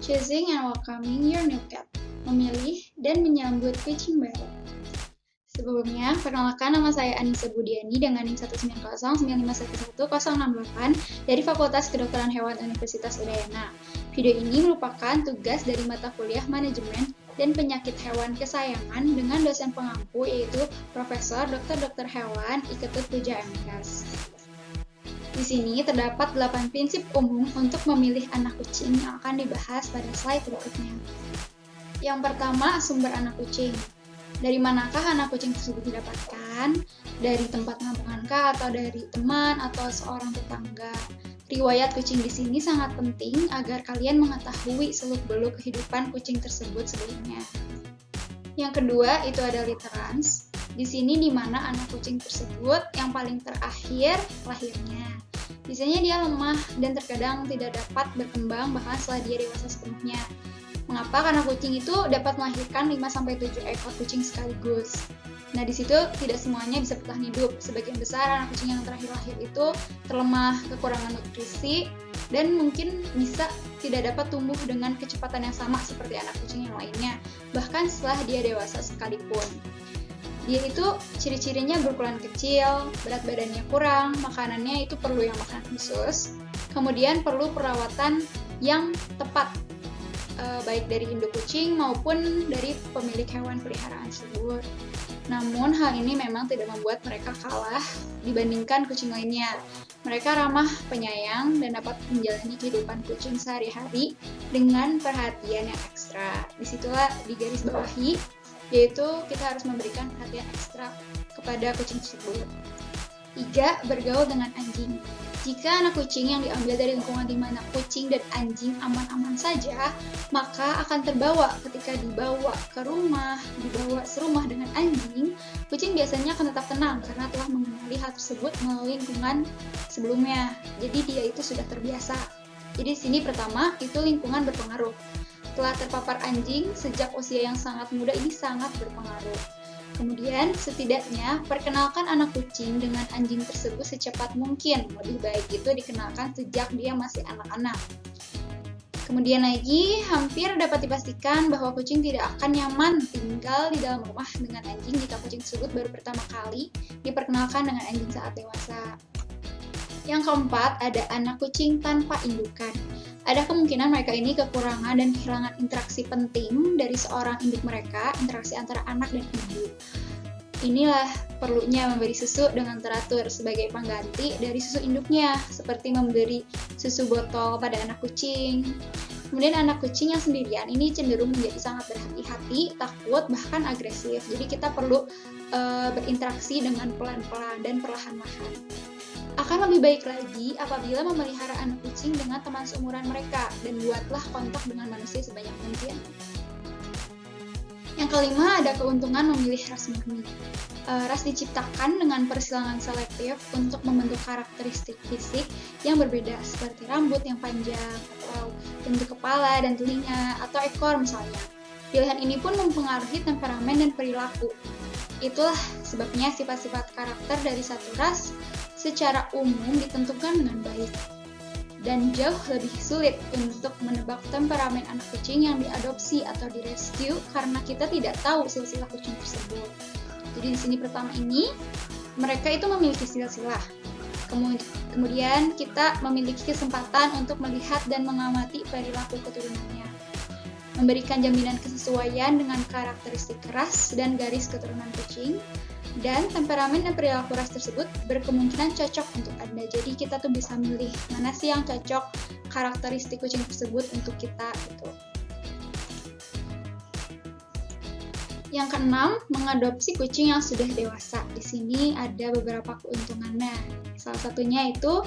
choosing and welcoming your new cat, memilih dan menyambut kucing baru. Sebelumnya, perkenalkan nama saya Anissa Budiani dengan NIM 19095111068 dari Fakultas Kedokteran Hewan Universitas Udayana. Video ini merupakan tugas dari mata kuliah Manajemen dan Penyakit Hewan Kesayangan dengan dosen pengampu yaitu Profesor Dr. Hewan Iketut Puja MKes. Di sini terdapat 8 prinsip umum untuk memilih anak kucing yang akan dibahas pada slide berikutnya. Yang pertama, sumber anak kucing. Dari manakah anak kucing tersebut didapatkan? Dari tempat ngampungankah atau dari teman atau seorang tetangga? Riwayat kucing di sini sangat penting agar kalian mengetahui seluk-beluk kehidupan kucing tersebut sebelumnya. Yang kedua, itu ada literans. Di sini di mana anak kucing tersebut yang paling terakhir lahirnya. Biasanya dia lemah dan terkadang tidak dapat berkembang bahkan setelah dia dewasa sepenuhnya. Mengapa? Karena kucing itu dapat melahirkan 5-7 ekor kucing sekaligus. Nah, di situ tidak semuanya bisa bertahan hidup. Sebagian besar anak kucing yang terakhir lahir itu terlemah, kekurangan nutrisi, dan mungkin bisa tidak dapat tumbuh dengan kecepatan yang sama seperti anak kucing yang lainnya, bahkan setelah dia dewasa sekalipun. Dia itu ciri-cirinya berukuran kecil, berat badannya kurang, makanannya itu perlu yang makanan khusus, kemudian perlu perawatan yang tepat, baik dari induk kucing maupun dari pemilik hewan peliharaan tersebut. Namun hal ini memang tidak membuat mereka kalah dibandingkan kucing lainnya. Mereka ramah, penyayang, dan dapat menjalani kehidupan kucing sehari-hari dengan perhatian yang ekstra. Disitulah digarisbawahi, yaitu kita harus memberikan perhatian ekstra kepada kucing tersebut. 3. Bergaul dengan anjing. Jika anak kucing yang diambil dari lingkungan di mana kucing dan anjing aman-aman saja, maka akan terbawa ketika dibawa ke rumah, dibawa serumah dengan anjing, kucing biasanya akan tetap tenang karena telah mengenali hal tersebut melalui lingkungan sebelumnya. Jadi dia itu sudah terbiasa. Jadi di sini pertama, itu lingkungan berpengaruh. Telah terpapar anjing sejak usia yang sangat muda ini sangat berpengaruh. Kemudian, setidaknya perkenalkan anak kucing dengan anjing tersebut secepat mungkin. Lebih baik itu dikenalkan sejak dia masih anak-anak. Kemudian lagi, hampir dapat dipastikan bahwa kucing tidak akan nyaman tinggal di dalam rumah dengan anjing jika kucing tersebut baru pertama kali diperkenalkan dengan anjing saat dewasa. Yang keempat, ada anak kucing tanpa indukan. Ada kemungkinan mereka ini kekurangan dan kehilangan interaksi penting dari seorang induk mereka, interaksi antara anak dan ibu. Inilah perlunya memberi susu dengan teratur sebagai pengganti dari susu induknya, seperti memberi susu botol pada anak kucing. Kemudian anak kucing yang sendirian ini cenderung menjadi sangat berhati-hati, takut, bahkan agresif. Jadi kita perlu berinteraksi dengan pelan-pelan dan perlahan-lahan. Akan lebih baik lagi apabila memelihara anak kucing dengan teman seumuran mereka dan buatlah kontak dengan manusia sebanyak mungkin. Yang kelima, ada keuntungan memilih ras murni. Ras diciptakan dengan persilangan selektif untuk membentuk karakteristik fisik yang berbeda seperti rambut yang panjang atau bentuk kepala dan telinga atau ekor misalnya. Pilihan ini pun mempengaruhi temperamen dan perilaku. Itulah sebabnya sifat-sifat karakter dari satu ras secara umum ditentukan dengan baik. Dan jauh lebih sulit untuk menebak temperamen anak kucing yang diadopsi atau direscue karena kita tidak tahu silsilah kucing tersebut. Jadi di sini pertama ini, mereka itu memiliki silsilah. Kemudian kita memiliki kesempatan untuk melihat dan mengamati perilaku keturunannya. Memberikan jaminan kesesuaian dengan karakteristik ras dan garis keturunan kucing, dan temperamen dan perilaku ras tersebut berkemungkinan cocok untuk Anda. Jadi kita tuh bisa milih mana sih yang cocok karakteristik kucing tersebut untuk kita gitu. Yang keenam, mengadopsi kucing yang sudah dewasa. Di sini ada beberapa keuntungannya. Salah satunya itu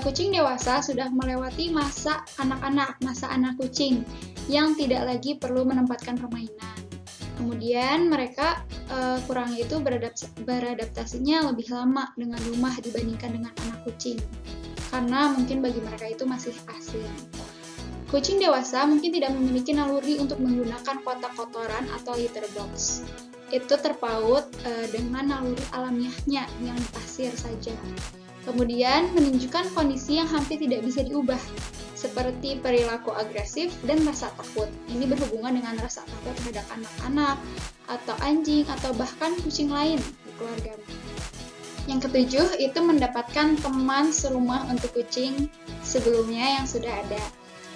kucing dewasa sudah melewati masa anak-anak, masa anak kucing yang tidak lagi perlu menempatkan permainan. Kemudian mereka kurangnya itu beradaptasinya lebih lama dengan rumah dibandingkan dengan anak kucing, karena mungkin bagi mereka itu masih asing. Kucing dewasa mungkin tidak memiliki naluri untuk menggunakan kotak kotoran atau litter box. Itu terpaut dengan naluri alamiahnya yang di pasir saja. Kemudian, menunjukkan kondisi yang hampir tidak bisa diubah, seperti perilaku agresif dan rasa takut. Ini berhubungan dengan rasa takut terhadap anak-anak, atau anjing, atau bahkan kucing lain di keluarga. Yang ketujuh, itu mendapatkan teman serumah untuk kucing sebelumnya yang sudah ada.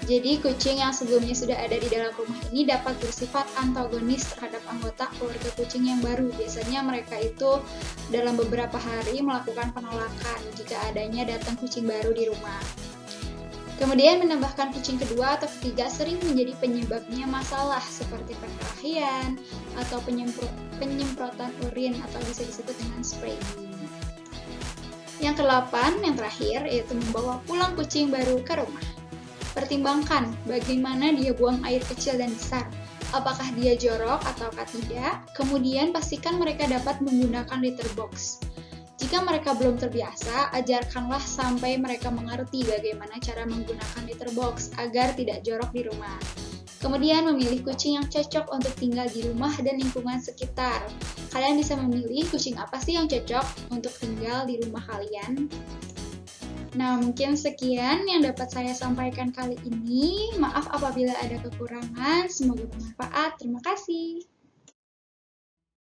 Jadi, kucing yang sebelumnya sudah ada di dalam rumah ini dapat bersifat antagonis terhadap anggota keluarga kucing yang baru. Biasanya mereka itu dalam beberapa hari melakukan penolakan jika adanya datang kucing baru di rumah. Kemudian menambahkan kucing kedua atau ketiga sering menjadi penyebabnya masalah seperti perkelahian atau penyemprotan urin atau bisa disebut dengan spraying. Yang ke-8, yang terakhir, yaitu membawa pulang kucing baru ke rumah. Pertimbangkan bagaimana dia buang air kecil dan besar, apakah dia jorok ataukah tidak. Kemudian pastikan mereka dapat menggunakan litter box. Jika mereka belum terbiasa, ajarkanlah sampai mereka mengerti bagaimana cara menggunakan litter box agar tidak jorok di rumah. Kemudian memilih kucing yang cocok untuk tinggal di rumah dan lingkungan sekitar. Kalian bisa memilih kucing apa sih yang cocok untuk tinggal di rumah kalian. Nah, mungkin sekian yang dapat saya sampaikan kali ini. Maaf apabila ada kekurangan, semoga bermanfaat. Terima kasih.